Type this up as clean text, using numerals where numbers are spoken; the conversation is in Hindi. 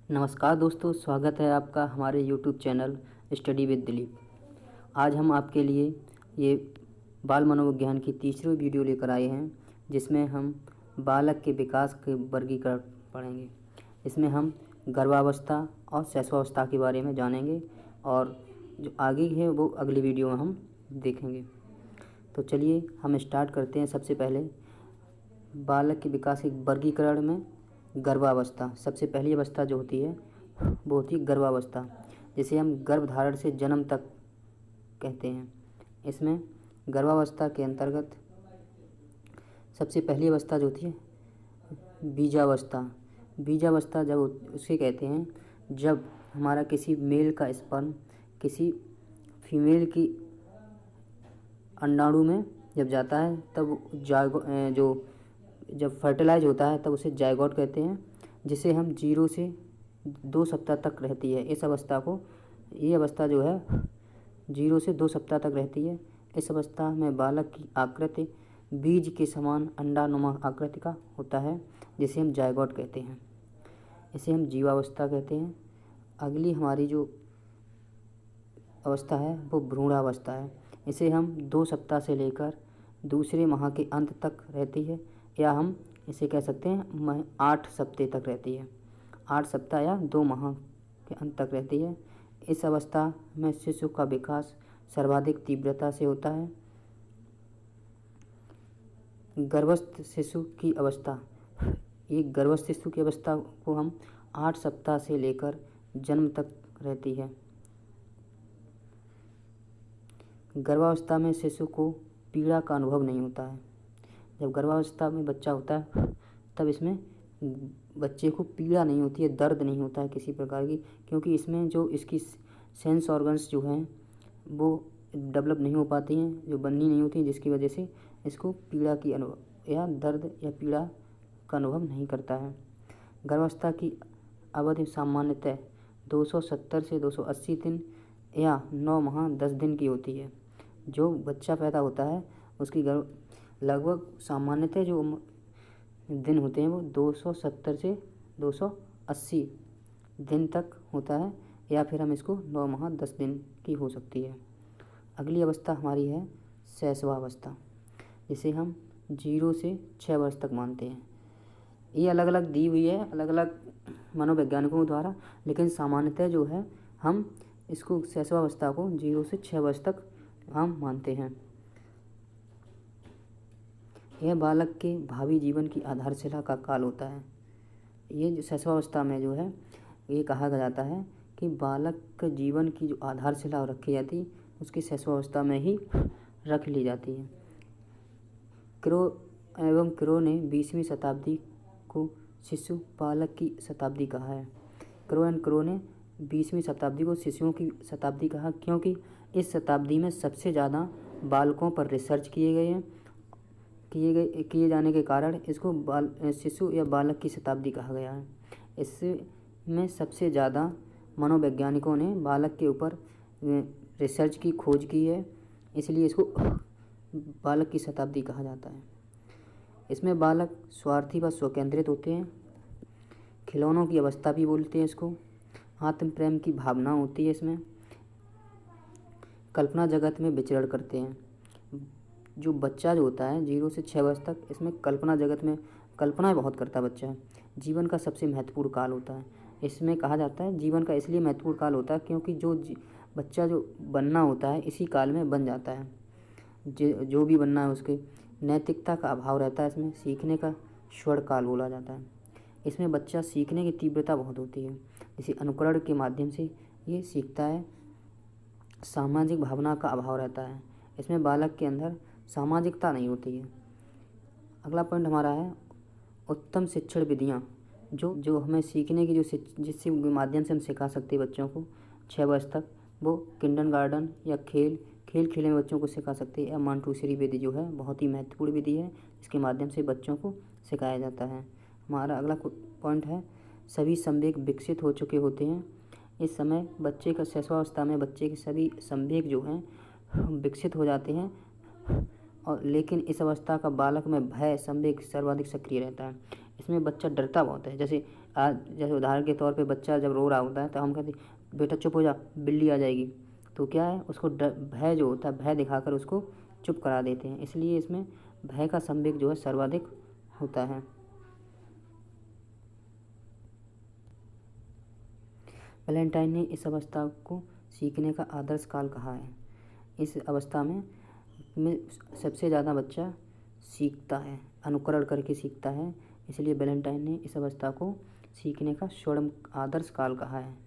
नमस्कार दोस्तों, स्वागत है आपका हमारे YouTube channel study with Dilip. आज हम आपके लिए ये बाल मनोविज्ञान की तीसरी वीडियो लेकर आए हैं, जिसमें हम बालक के विकास के वर्गीकरण पढ़ेंगे। इसमें हम गर्भावस्था और शैशवावस्था के बारे में जानेंगे और जो आगे है वो अगली वीडियो में हम देखेंगे। तो चलिए हम स्टार्ट करते हैं। सबसे पहले बालक के विकास के वर्गीकरण में गर्भावस्था सबसे पहली अवस्था जो होती है वो होती है गर्भावस्था, जिसे हम गर्भधारण से जन्म तक कहते हैं। इसमें गर्भावस्था के अंतर्गत सबसे पहली अवस्था जो होती है बीजावस्था। बीजावस्था जब उसे कहते हैं जब हमारा किसी मेल का स्पर्म किसी फीमेल की अंडाणु में जब जाता है तब जब फर्टिलाइज होता है तब उसे जायगोट कहते हैं, जिसे हम 0 से 2 सप्ताह तक रहती है। इस अवस्था को ये अवस्था जो है 0 से 2 सप्ताह तक रहती है। इस अवस्था में बालक की आकृति बीज के समान अंडानुमा आकृति का होता है, जिसे हम जायगोट कहते हैं। इसे हम जीवावस्था कहते हैं। अगली हमारी जो अवस्था है वो भ्रूणावस्था है। इसे हम 2 सप्ताह से लेकर दूसरे माह के अंत तक रहती है, या हम इसे कह सकते हैं 8 सप्ताह तक रहती है। 8 सप्ताह या 2 माह के अंत तक रहती है। इस अवस्था में शिशु का विकास सर्वाधिक तीव्रता से होता है। गर्भस्थ शिशु की अवस्था, ये गर्भस्थ शिशु की अवस्था को हम 8 सप्ताह से लेकर जन्म तक रहती है। गर्भावस्था में शिशु को पीड़ा का अनुभव नहीं होता है। जब गर्भावस्था में बच्चा होता है तब इसमें बच्चे को पीड़ा नहीं होती है, दर्द नहीं होता है किसी प्रकार की, क्योंकि इसमें जो इसकी सेंस ऑर्गन्स जो हैं वो डेवलप नहीं हो पाती हैं, जो बननी नहीं होती हैं, जिसकी वजह से इसको पीड़ा की अनुभव या दर्द या पीड़ा का अनुभव नहीं करता है। गर्भावस्था की अवधि सामान्यतः 270 से 280 दिन या 9 माह 10 दिन की होती है। जो बच्चा पैदा होता है उसकी लगभग सामान्यतः जो दिन होते हैं वो 270 से 280 दिन तक होता है, या फिर हम इसको 9 माह 10 दिन की हो सकती है। अगली अवस्था हमारी है शैशवावस्था, जिसे हम 0 से 6 वर्ष तक मानते हैं। ये अलग अलग दी हुई है अलग अलग मनोवैज्ञानिकों द्वारा, लेकिन सामान्यतः जो है हम इसको शैशवावस्था को 0 से 6 वर्ष तक हम मानते हैं। यह बालक के भावी जीवन की आधारशिला का काल होता है। ये जो शैशवावस्था में जो है ये कहा जाता है कि बालक के जीवन की जो आधारशिला रखी जाती है उसकी शैशवावस्था में ही रख ली जाती है। क्रो ने 20वीं शताब्दी को शिशु बालक की शताब्दी कहा है। क्रो ने 20वीं शताब्दी को शिशुओं की शताब्दी कहा, क्योंकि इस शताब्दी में सबसे ज़्यादा बालकों पर रिसर्च किए जाने के कारण इसको शिशु या बालक की शताब्दी कहा गया है। इसमें सबसे ज़्यादा मनोवैज्ञानिकों ने बालक के ऊपर रिसर्च की खोज की है, इसलिए इसको बालक की शताब्दी कहा जाता है। इसमें बालक स्वार्थी व स्वकेंद्रित होते हैं। खिलौनों की अवस्था भी बोलते हैं इसको। आत्म प्रेम की भावना होती है इसमें। कल्पना जगत में विचरण करते हैं। जो बच्चा जो होता है 0 से 6 वर्ष तक, इसमें कल्पना जगत में कल्पनाएं बहुत करता बच्चा है। जीवन का सबसे महत्वपूर्ण काल होता है। इसमें कहा जाता है जीवन का इसलिए महत्वपूर्ण काल होता है क्योंकि बच्चा जो बनना होता है इसी काल में बन जाता है। जो भी बनना है उसके नैतिकता का अभाव रहता है। इसमें सीखने का स्वर्ण काल बोला जाता है। इसमें बच्चा सीखने की तीव्रता बहुत होती है, जैसे अनुकरण के माध्यम से ये सीखता है। सामाजिक भावना का अभाव रहता है। इसमें बालक के अंदर सामाजिकता नहीं होती है। अगला पॉइंट हमारा है उत्तम शिक्षण विधियाँ, जो हमें सीखने की जिसके माध्यम से हम सिखा सकते हैं बच्चों को 6 वर्ष तक, वो किंडरगार्टन या खेल में बच्चों को सिखा सकते हैं। या मॉन्टेसरी विधि जो है बहुत ही महत्वपूर्ण विधि है, इसके माध्यम से बच्चों को सिखाया जाता है। हमारा अगला पॉइंट है सभी संवेग विकसित हो चुके होते हैं। इस समय बच्चे का शैशवावस्था में बच्चे के सभी संवेग जो हैं विकसित हो जाते हैं, और लेकिन इस अवस्था का बालक में भय संवेग सर्वाधिक सक्रिय रहता है। इसमें बच्चा डरता बहुत है। जैसे आज जैसे उदाहरण के तौर पे बच्चा जब रो रहा होता है तो हम कहते हैं बेटा चुप हो जा, बिल्ली आ जाएगी। तो क्या है, उसको भय जो होता है, भय दिखाकर उसको चुप करा देते हैं। इसलिए इसमें भय का संवेग जो है सर्वाधिक होता है। वैलेंटाइन ने इस अवस्था को सीखने का आदर्श काल कहा है। इस अवस्था में सबसे ज़्यादा बच्चा सीखता है, अनुकरण करके सीखता है। इसलिए वैलेंटाइन ने इस अवस्था को सीखने का स्वर्ण आदर्श काल कहा है।